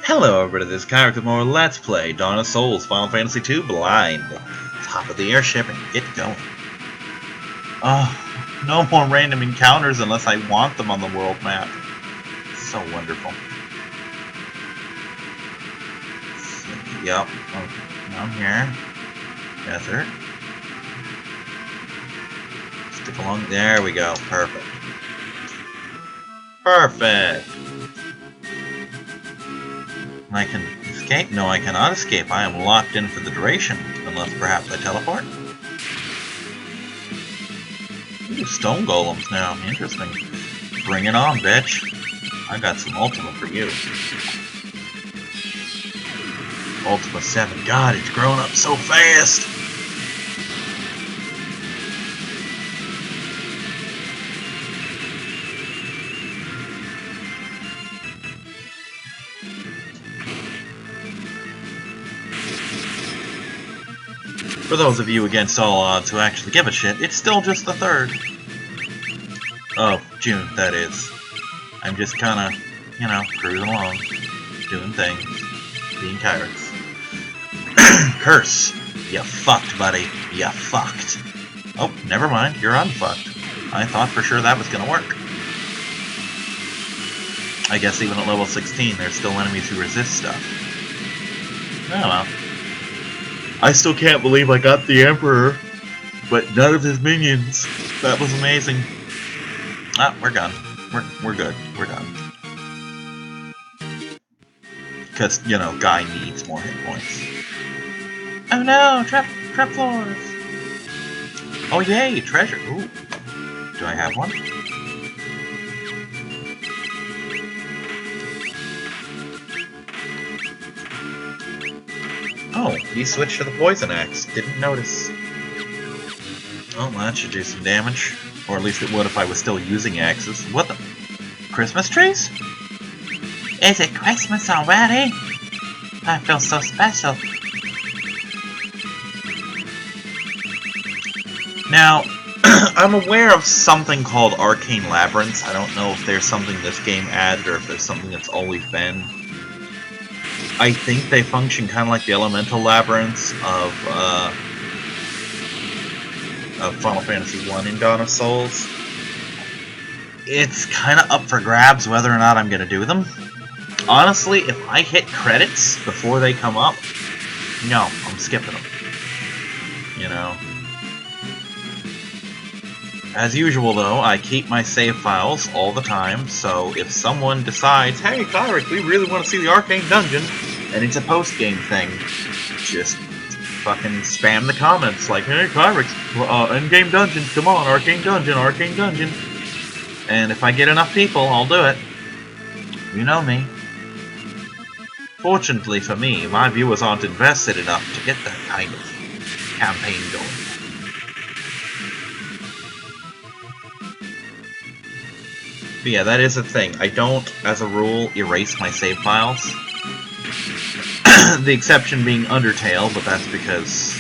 Hello everybody, this is Kyric with more Let's Play Dawn of Souls Final Fantasy II Blind. Top of the airship and get going. Oh, no more random encounters unless I want them on the world map. So wonderful. Yep, down here. Desert. Stick along, there we go, perfect. Perfect! I can escape? No, I cannot escape. I am locked in for the duration, unless perhaps I teleport. Ooh, stone golems now. Interesting. Bring it on, bitch. I got some Ultima for you. Ultima 7. God, it's growing up so fast! For those of you against all odds who actually give a shit, it's still just the 3rd. Of June, that is. I'm just kinda, you know, cruising along, doing things, being Kyrics. Curse! You fucked, buddy. You fucked. Oh, never mind, you're unfucked. I thought for sure that was gonna work. I guess even at level 16, there's still enemies who resist stuff. Oh well. I still can't believe I got the Emperor, but none of his minions. That was amazing. Ah, we're gone. We're good. We're done. Because, you know, Guy needs more hit points. Oh no! Trap floors! Oh yay! Treasure! Ooh. Do I have one? Oh, he switched to the poison axe. Didn't notice. Oh, well, that should do some damage. Or at least it would if I was still using axes. What the? Christmas trees? Is it Christmas already? I feel so special. Now, I'm aware of something called Arcane Labyrinths. I don't know if there's something this game added or if there's something that's always been. I think they function kind of like the elemental labyrinths of Final Fantasy I in Dawn of Souls. It's kind of up for grabs whether or not I'm going to do them. Honestly, if I hit credits before they come up, no, I'm skipping them. You know. As usual, though, I keep my save files all the time, so if someone decides, hey, Kyric, we really want to see the Arcane Dungeon, and it's a post-game thing, just fucking spam the comments, like, hey, Kyric, endgame dungeon, come on, Arcane Dungeon, Arcane Dungeon. And if I get enough people, I'll do it. You know me. Fortunately for me, my viewers aren't invested enough to get that kind of campaign going. But yeah, that is a thing. I don't, as a rule, erase my save files. The exception being Undertale, but that's because,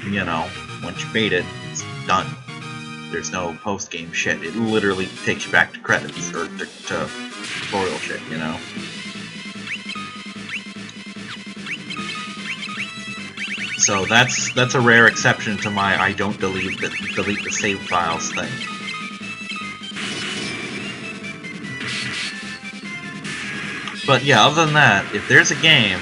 you know, once you beat it, it's done. There's no post-game shit. It literally takes you back to credits, or to tutorial shit, you know? So that's a rare exception to my I don't delete the save files thing. But yeah, other than that, if there's a game,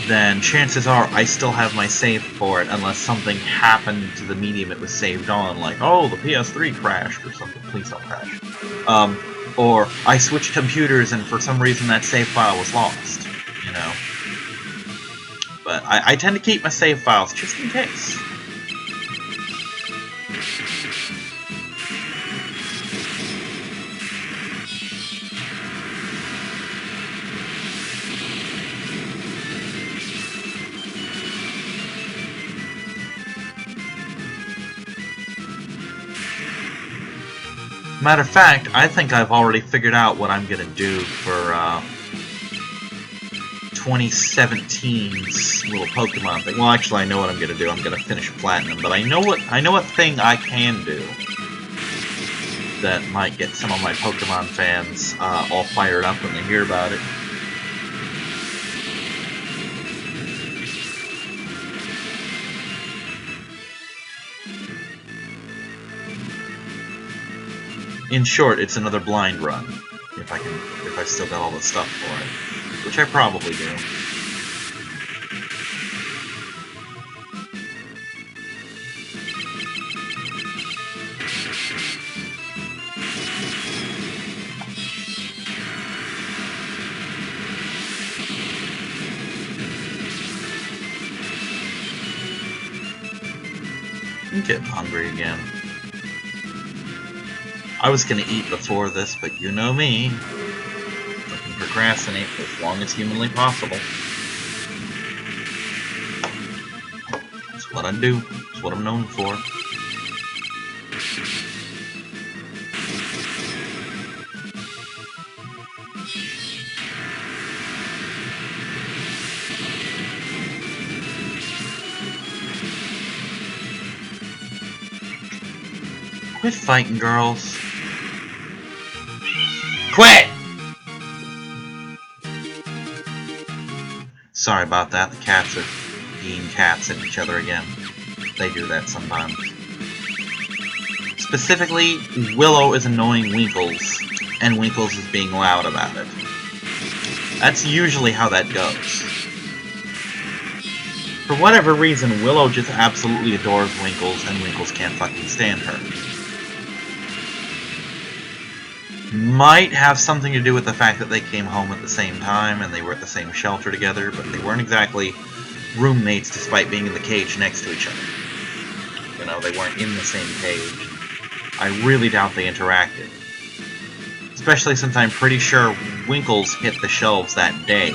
then chances are I still have my save for it unless something happened to the medium it was saved on, like, oh, the PS3 crashed or something. Please don't crash. Or I switched computers and for some reason that save file was lost, you know. But I tend to keep my save files just in case. Matter of fact, I think I've already figured out what I'm gonna do for 2017's little Pokemon thing. Well, actually, I know what I'm gonna do. I'm gonna finish Platinum, but I know what thing I can do that might get some of my Pokemon fans all fired up when they hear about it. In short, it's another blind run. If I still got all the stuff for it. Which I probably do. I'm getting hungry again. I was gonna eat before this, but you know me. I can procrastinate for as long as humanly possible. That's what I do. That's what I'm known for. Quit fighting, girls. Quit! Sorry about that. The cats are being cats at each other again. They do that sometimes. Specifically, Willow is annoying Winkles, and Winkles is being loud about it. That's usually how that goes. For whatever reason, Willow just absolutely adores Winkles, and Winkles can't fucking stand her. Might have something to do with the fact that they came home at the same time and they were at the same shelter together, but they weren't exactly roommates despite being in the cage next to each other. You know, they weren't in the same cage. I really doubt they interacted. Especially since I'm pretty sure Winkles hit the shelves that day,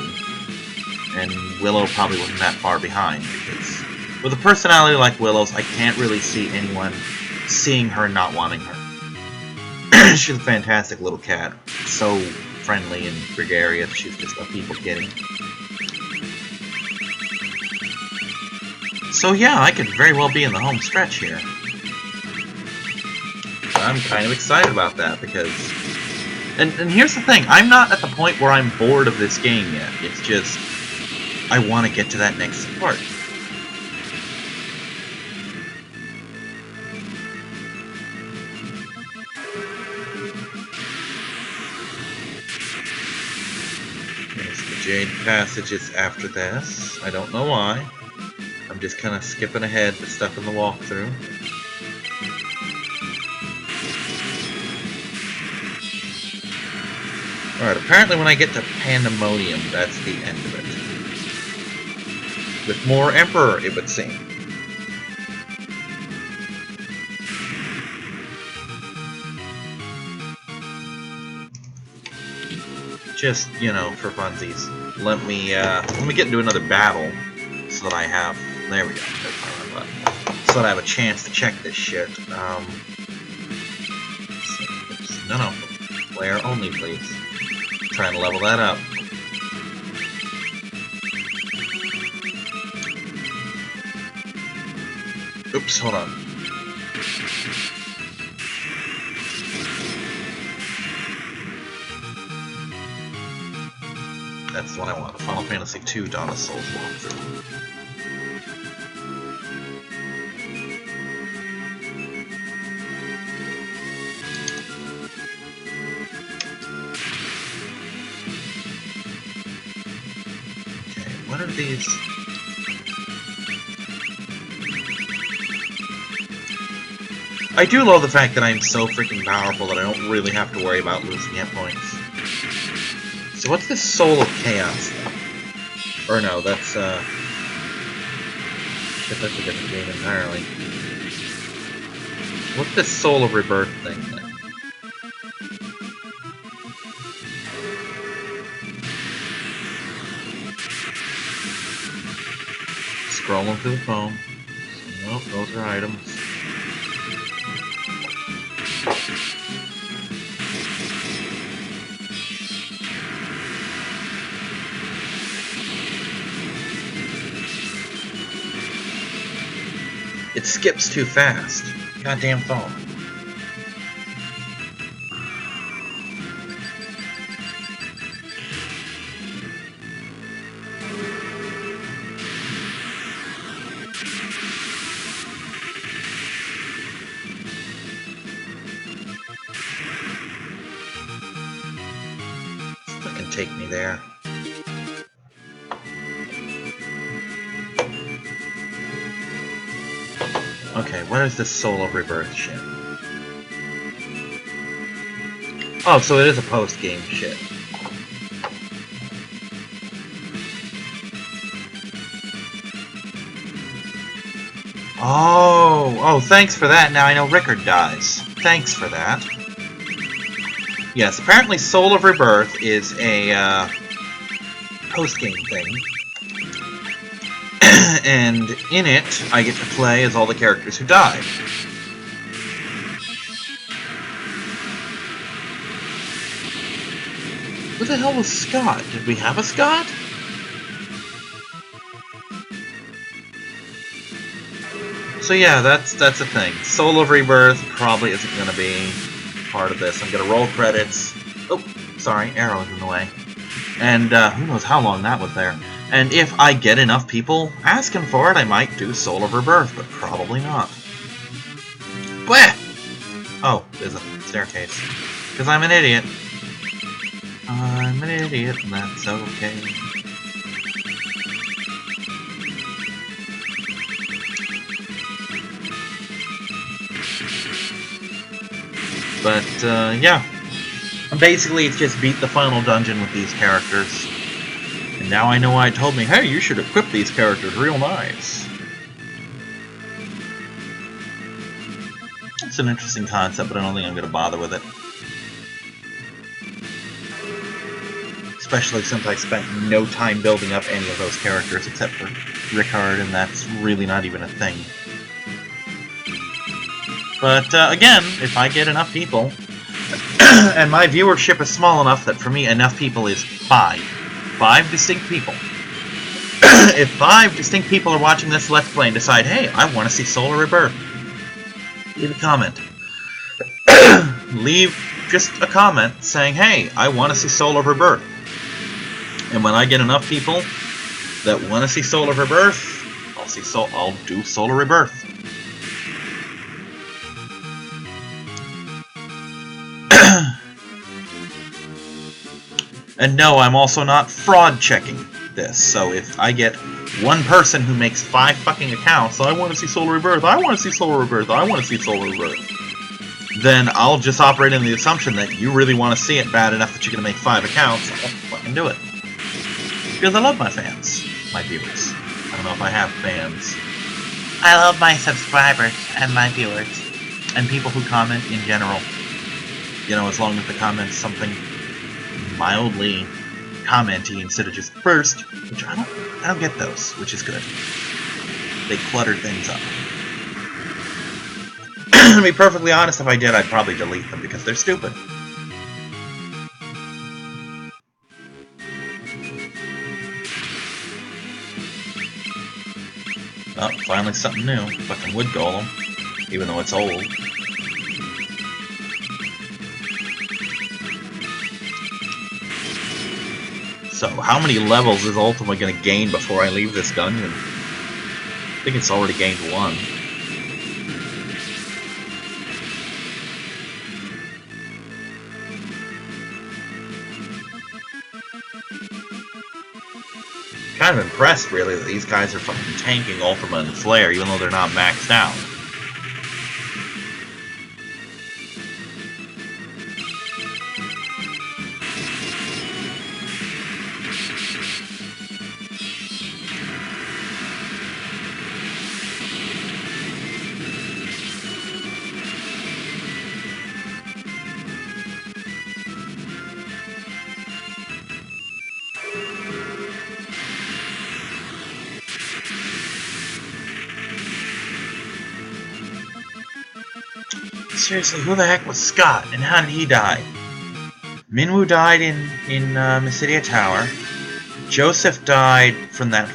and Willow probably wasn't that far behind, because with a personality like Willow's, I can't really see anyone seeing her not wanting her. She's a fantastic little cat. So friendly and gregarious. She's just a people kitty. So yeah, I could very well be in the home stretch here. I'm kind of excited about that because... And here's the thing, I'm not at the point where I'm bored of this game yet. It's just... I want to get to that next part. Jade passages after this. I don't know why. I'm just kind of skipping ahead to stuff in the walkthrough. Alright, apparently when I get to Pandemonium, that's the end of it. With more Emperor, it would seem. Just, you know, for funsies. Let me get into another battle so that I have... There we go. So that I have a chance to check this shit. No. Player only, please. Trying to level that up. Oops, hold on. That's the one I want. Final Fantasy II Dawn of Souls walkthrough. Okay, what are these? I do love the fact that I'm so freaking powerful that I don't really have to worry about losing hit points. So what's this Soul of Chaos stuff? Or no, that's, shit, that's a different game entirely. What's this Soul of Rebirth thing then? Scrolling through the phone. Nope, those are items. It skips too fast. Goddamn phone. should take me there. Okay, where is this Soul of Rebirth shit? Oh, so it is a post-game shit. Oh, thanks for that. Now I know Rickard dies. Thanks for that. Yes, apparently Soul of Rebirth is a post-game thing. And in it, I get to play as all the characters who died. Who the hell was Scott? Did we have a Scott? So yeah, that's a thing. Soul of Rebirth probably isn't going to be part of this. I'm going to roll credits. Oh, sorry, arrow's in the way. And who knows how long that was there. And if I get enough people asking for it, I might do Soul of Rebirth, but probably not. Bleh! Oh, there's a staircase. Because I'm an idiot. I'm an idiot, and that's okay. But, yeah. Basically, it's just beat the final dungeon with these characters. And now I know why it told me, hey, you should equip these characters real nice. It's an interesting concept, but I don't think I'm going to bother with it. Especially since I spent no time building up any of those characters except for Rickard, and that's really not even a thing. But, again, if I get enough people, and my viewership is small enough that for me enough people is 5. 5 distinct people. If 5 distinct people are watching this Let's Play and decide, hey, I want to see Soul of Rebirth, leave a comment. Leave just a comment saying, hey, I want to see Soul of Rebirth. And when I get enough people that want to see Soul of Rebirth, I'll do Soul of Rebirth. And no, I'm also not fraud checking this. So if I get one person who makes 5 fucking accounts, I want to see Soul of Rebirth, I want to see Soul of Rebirth, I want to see Soul of Rebirth, then I'll just operate in the assumption that you really want to see it bad enough that you're going to make 5 accounts. I'll fucking do it. Because I love my fans, my viewers. I don't know if I have fans. I love my subscribers and my viewers. And people who comment in general. You know, as long as the comment's something mildly commenty instead of just first, which I don't get those, which is good. They clutter things up. To be perfectly honest, if I did, I'd probably delete them because they're stupid. Oh, finally something new. Fucking wood golem. Even though it's old. So, how many levels is Ultima going to gain before I leave this dungeon? I think it's already gained 1. Kind of impressed, really, that these guys are fucking tanking Ultima and Flare, even though they're not maxed out. Seriously, who the heck was Scott, and how did he die? Minwu died in Mysidia Tower. Joseph died from that...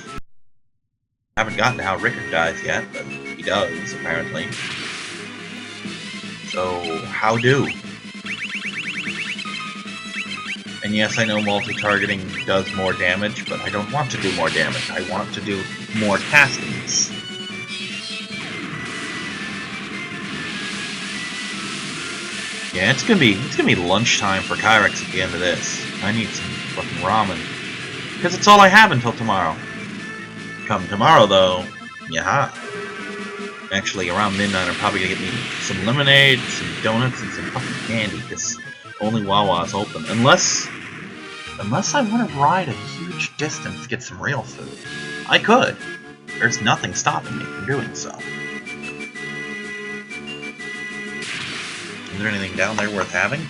I haven't gotten to how Rickard dies yet, but he does, apparently. So, how do? And yes, I know multi-targeting does more damage, but I don't want to do more damage. I want to do more castings. Yeah, it's gonna be lunchtime for Kyrex at the end of this. I need some fucking ramen. Because it's all I have until tomorrow. Come tomorrow though, yeah. Actually around midnight I'm probably gonna get me some lemonade, some donuts, and some fucking candy, because only Wawa's open. Unless I want to ride a huge distance to get some real food. I could. There's nothing stopping me from doing so. Is there anything down there worth having?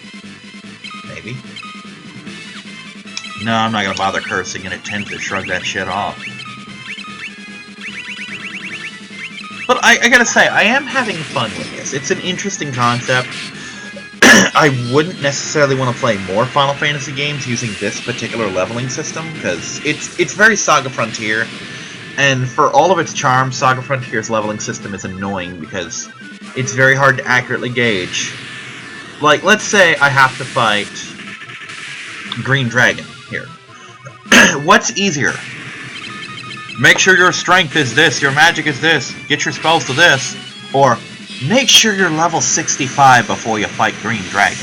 Maybe. No, I'm not gonna bother cursing, and it tends to shrug that shit off. But I gotta say, I am having fun with this. It's an interesting concept. I wouldn't necessarily want to play more Final Fantasy games using this particular leveling system, because it's very Saga Frontier, and for all of its charm, Saga Frontier's leveling system is annoying because it's very hard to accurately gauge. Like, let's say I have to fight Green Dragon here. What's easier? Make sure your strength is this, your magic is this, get your spells to this, or make sure you're level 65 before you fight Green Dragon.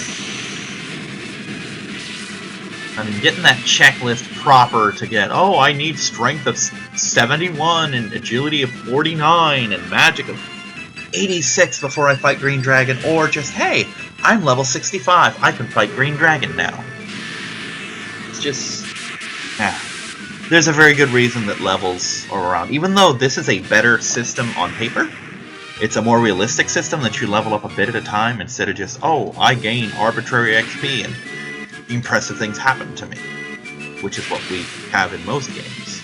I mean, getting that checklist proper to get, oh, I need strength of 71 and agility of 49 and magic of 86 before I fight Green Dragon, or just, hey, I'm level 65, I can fight Green Dragon now. It's just, there's a very good reason that levels are around. Even though this is a better system on paper, it's a more realistic system that you level up a bit at a time instead of just, oh, I gain arbitrary XP and impressive things happen to me, which is what we have in most games.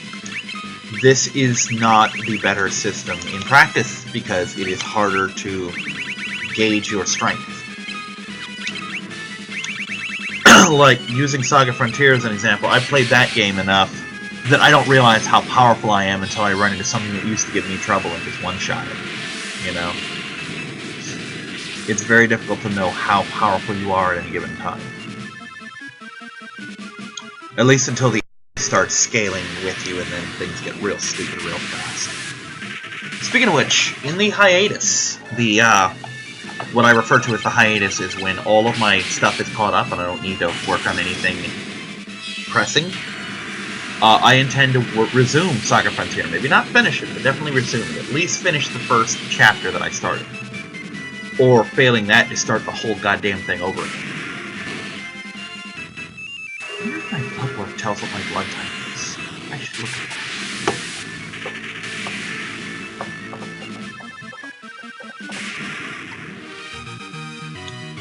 This is not the better system in practice because it is harder to gauge your strength. Like, using Saga Frontier as an example, I played that game enough that I don't realize how powerful I am until I run into something that used to give me trouble and just one-shot it. You know? It's very difficult to know how powerful you are at any given time. At least until the starts scaling with you and then things get real stupid real fast. Speaking of which, in the hiatus, what I refer to as the hiatus is when all of my stuff is caught up and I don't need to work on anything pressing. I intend to resume Saga Frontier. Maybe not finish it, but definitely resume it. At least finish the first chapter that I started. Or, failing that, to start the whole goddamn thing over again. I wonder if my blood work tells what my blood type is. I should look at that.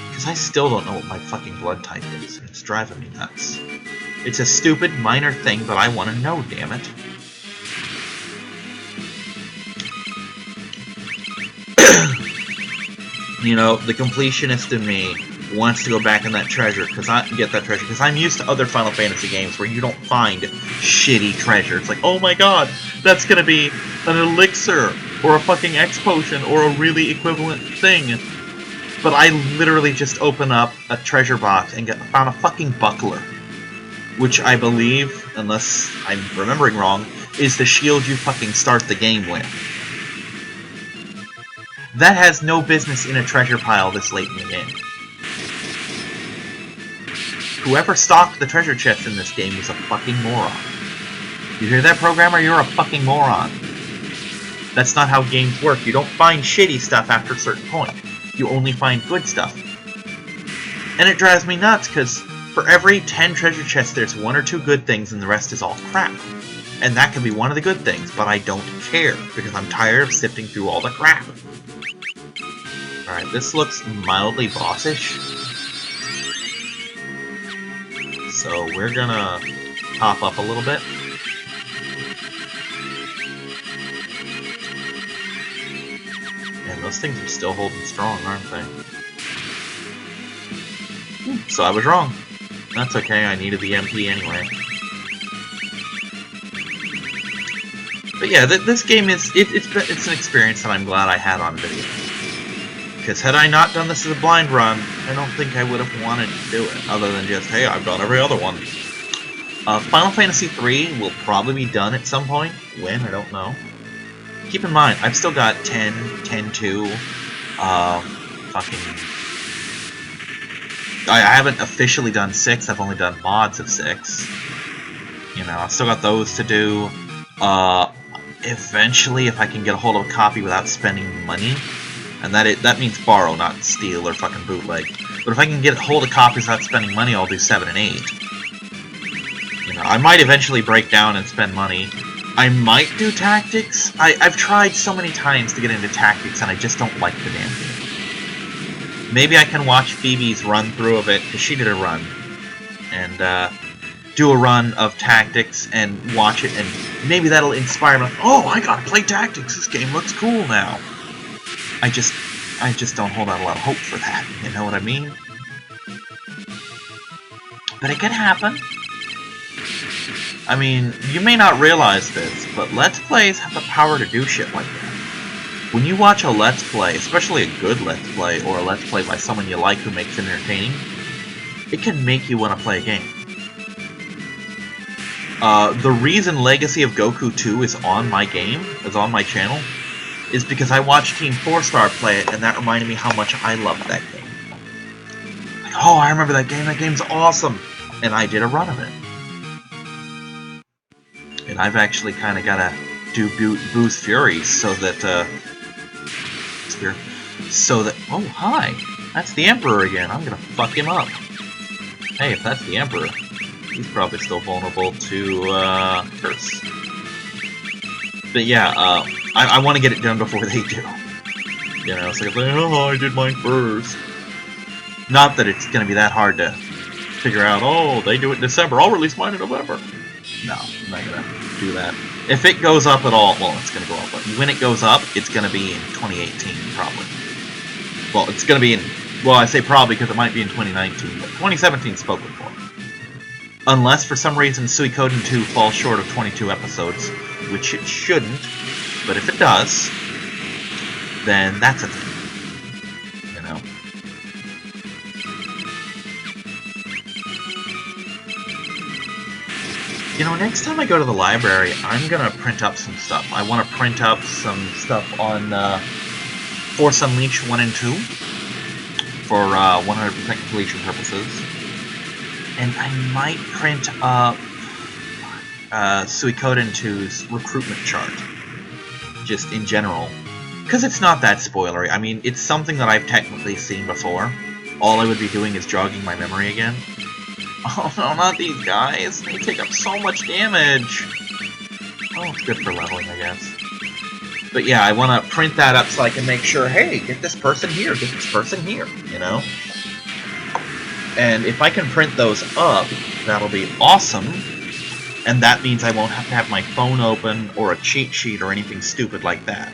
Because I still don't know what my fucking blood type is, and it's driving me nuts. It's a stupid, minor thing, but I want to know, damn it. You know, the completionist in me wants to go back in that treasure, because I'm used to other Final Fantasy games where you don't find shitty treasure. It's like, oh my god, that's gonna be an elixir, or a fucking X potion, or a really equivalent thing. But I literally just open up a treasure box and found a fucking buckler. Which I believe, unless I'm remembering wrong, is the shield you fucking start the game with. That has no business in a treasure pile this late in the game. Whoever stocked the treasure chest in this game was a fucking moron. You hear that, programmer? You're a fucking moron. That's not how games work. You don't find shitty stuff after a certain point. You only find good stuff. And it drives me nuts, because for every 10 treasure chests, there's 1 or 2 good things, and the rest is all crap. And that can be one of the good things, but I don't care, because I'm tired of sifting through all the crap. Alright, this looks mildly bossish. So we're gonna top up a little bit. And those things are still holding strong, aren't they? So I was wrong. That's okay, I needed the MP anyway. But yeah, this game is, it's an experience that I'm glad I had on video. Because had I not done this as a blind run, I don't think I would have wanted to do it, other than just, hey, I've done every other one. Final Fantasy III will probably be done at some point. When? I don't know. Keep in mind, I've still got 10, 10-2, fucking I haven't officially done 6, I've only done mods of 6. You know, I've still got those to do. Eventually, if I can get a hold of a copy without spending money, and that means borrow, not steal or fucking bootleg. But if I can get a hold of copies without spending money, I'll do 7 and 8. You know, I might eventually break down and spend money. I might do Tactics. I've tried so many times to get into Tactics, and I just don't like the damn game. Maybe I can watch Phoebe's run through of it, because she did a run. And, do a run of Tactics and watch it, and maybe that'll inspire me. Like, oh, I gotta play Tactics. This game looks cool now. I just don't hold out a lot of hope for that. You know what I mean? But it could happen. I mean, you may not realize this, but Let's Plays have the power to do shit like that. When you watch a Let's Play, especially a good Let's Play, or a Let's Play by someone you like who makes it entertaining, it can make you want to play a game. The reason Legacy of Goku 2 is on my channel, is because I watched Team 4-Star play it, and that reminded me how much I loved that game. Like, oh, I remember that game. That game's awesome. And I did a run of it. And I've actually kind of got to do Boo's Fury so that, oh, hi. That's the Emperor again. I'm gonna fuck him up. Hey, if that's the Emperor, he's probably still vulnerable to, Curse. But yeah, I want to get it done before they do. You know, so it's like, oh, I did mine first. Not that it's gonna be that hard to figure out, oh, they do it in December, I'll release mine in November. No, I'm not gonna do that. If it goes up at all, well, it's gonna go up, but when it goes up, it's gonna be in 2018, probably. Well, it's gonna be in, well, I say probably because it might be in 2019, but 2017 is spoken for. Unless, for some reason, Suikoden 2 falls short of 22 episodes, which it shouldn't, but if it does, then that's a thing. You know? You know, next time I go to the library, I'm gonna print up some stuff. I want to print up some stuff on Force Unleashed 1 and 2 for 100% completion purposes. And I might print up Suikoden 2's recruitment chart, just in general. Because it's not that spoilery. I mean, it's something that I've technically seen before. All I would be doing is jogging my memory again. Oh no, not these guys. They take up so much damage. Oh, it's good for leveling, I guess. But yeah, I want to print that up so I can make sure, hey, get this person here, get this person here, you know? And if I can print those up, that'll be awesome. And that means I won't have to have my phone open or a cheat sheet or anything stupid like that.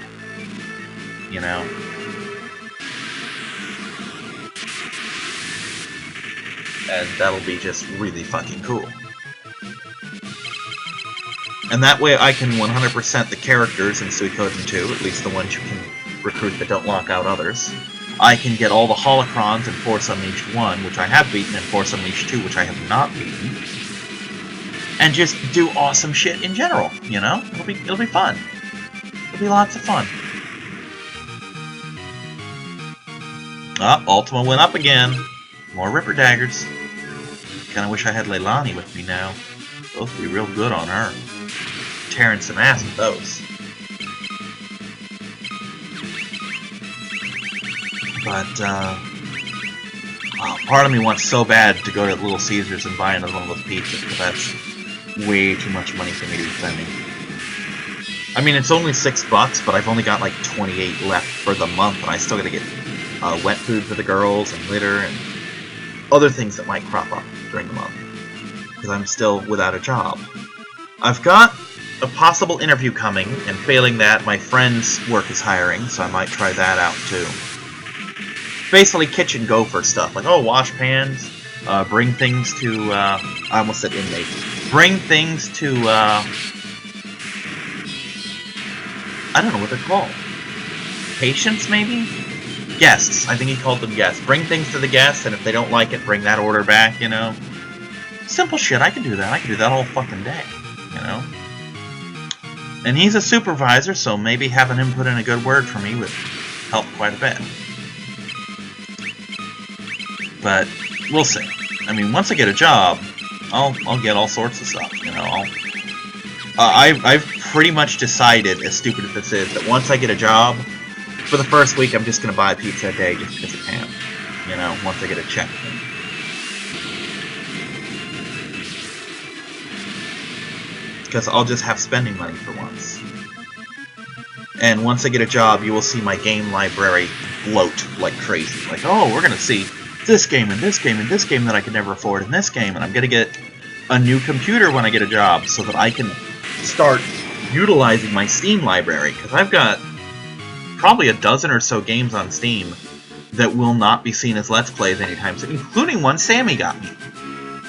You know? And that'll be just really fucking cool. And that way I can 100% the characters in Suikoden 2, at least the ones you can recruit that don't lock out others. I can get all the holocrons in Force Unleashed 1, which I have beaten, and Force Unleashed 2, which I have not beaten. And just do awesome shit in general, you know? It'll be fun. It'll be lots of fun. Ultima went up again. More Ripper Daggers. Kinda wish I had Leilani with me now. Those would be real good on her. Tearing some ass with those. But, part of me wants so bad to go to Little Caesars and buy another one of those pizzas, but that's way too much money for me to be spending. I mean, it's only $6, but I've only got like 28 left for the month, and I still gotta get wet food for the girls, and litter, and other things that might crop up during the month. Because I'm still without a job. I've got a possible interview coming, and failing that, my friend's work is hiring, so I might try that out too. Basically kitchen gopher stuff, like, oh, wash pans, bring things to, I almost said inmate. Bring things to, I don't know what they're called. Patients, maybe? Guests. I think he called them guests. Bring things to the guests, and if they don't like it, bring that order back, you know? Simple shit, I can do that. I can do that all fucking day, you know? And he's a supervisor, so maybe having him put in a good word for me would help quite a bit. But we'll see. I mean, once I get a job, I'll get all sorts of stuff. You know, I've pretty much decided, as stupid as this is, that once I get a job, for the first week, I'm just gonna buy a pizza a day just because I can. You know, once I get a check. Because I'll just have spending money for once. And once I get a job, you will see my game library bloat like crazy. Like, oh, we're gonna see this game and this game and this game that I could never afford in this game, and I'm gonna get a new computer when I get a job so that I can start utilizing my Steam library. Because I've got probably a dozen or so games on Steam that will not be seen as Let's Plays anytime soon, including one Sammy got me.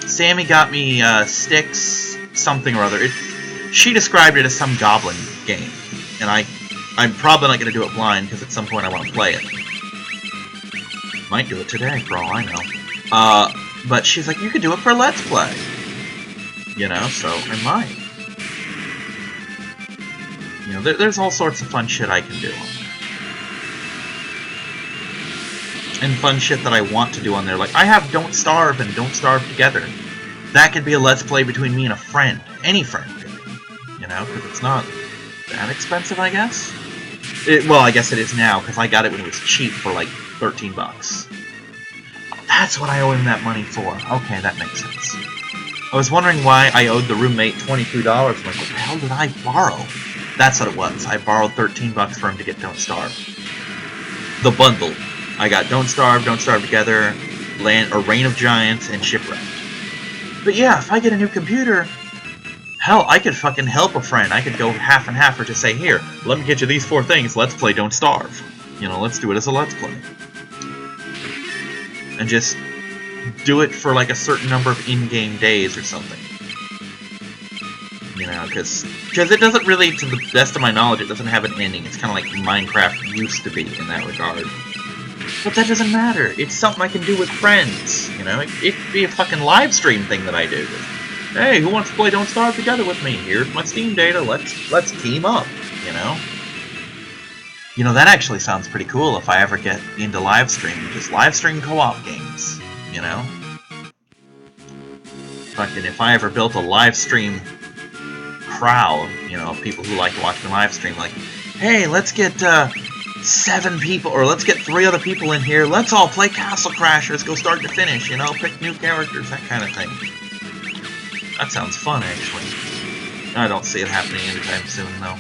Sammy got me Styx something or other. She described it as some goblin game, and I'm probably not going to do it blind, because at some point I want to play it. Might do it today, for all I know. But she's like, you could do it for Let's Play. You know, so I might. You know, there's all sorts of fun shit I can do on there. And fun shit that I want to do on there. Like, I have Don't Starve and Don't Starve Together. That could be a Let's Play between me and a friend. Any friend, really. You know, because it's not that expensive, I guess. Well, I guess it is now, because I got it when it was cheap for like 13 bucks. That's what I owe him that money for. Okay, that makes sense. I was wondering why I owed the roommate $22. I'm like, what the hell did I borrow? That's what it was. I borrowed 13 bucks for him to get Don't Starve. The bundle. I got Don't Starve Together, Reign of Giants, and Shipwrecked. But yeah, if I get a new computer, hell, I could fucking help a friend. I could go half and half or just say, here, let me get you these 4 things, let's play Don't Starve. You know, let's do it as a Let's Play. And just do it for like a certain number of in-game days or something. You know, because it doesn't really, to the best of my knowledge, it doesn't have an ending. It's kind of like Minecraft used to be in that regard. But that doesn't matter. It's something I can do with friends. You know, it could be a fucking live stream thing that I do. Hey, who wants to play Don't Starve Together with me? Here's my Steam data. Let's team up. You know. You know, that actually sounds pretty cool if I ever get into live streaming. Just live stream co-op games. You know. Fucking if I ever built a live stream crowd, you know, people who like to watch me live stream, like, hey, let's get 7 people, or let's get 3 other people in here, let's all play Castle Crashers, go start to finish, you know, pick new characters, that kind of thing. That sounds fun, actually. I don't see it happening anytime soon, though.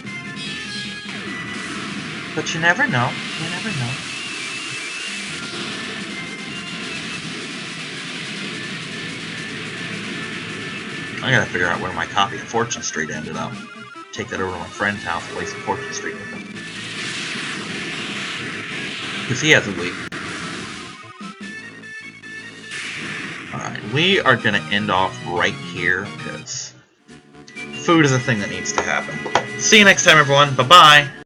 But you never know. You never know. I gotta figure out where my copy of Fortune Street ended up. Take that over to my friend's house, play some Fortune Street with him. Because he has a Wii. Alright, we are gonna end off right here, because food is a thing that needs to happen. See you next time, everyone. Bye-bye!